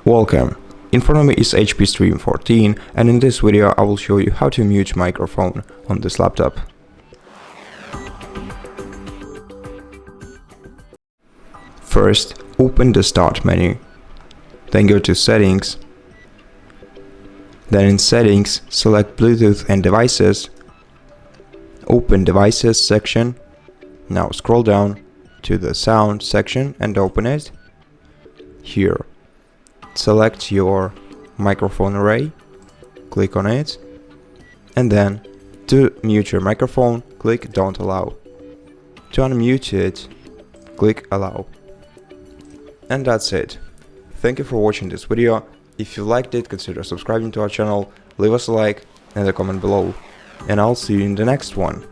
Welcome! In front of me is HP Stream 14, and in this video I will show you how to mute microphone on this laptop. First, open the Start menu, then go to Settings, then in Settings select Bluetooth and Devices, open Devices section, now scroll down to the Sound section and open it. Here, select your microphone array, click on it, and then to mute your microphone, click Don't Allow. To unmute it, click Allow. And that's it. Thank you for watching this video. If you liked it, consider subscribing to our channel, leave us a like and a comment below, and I'll see you in the next one.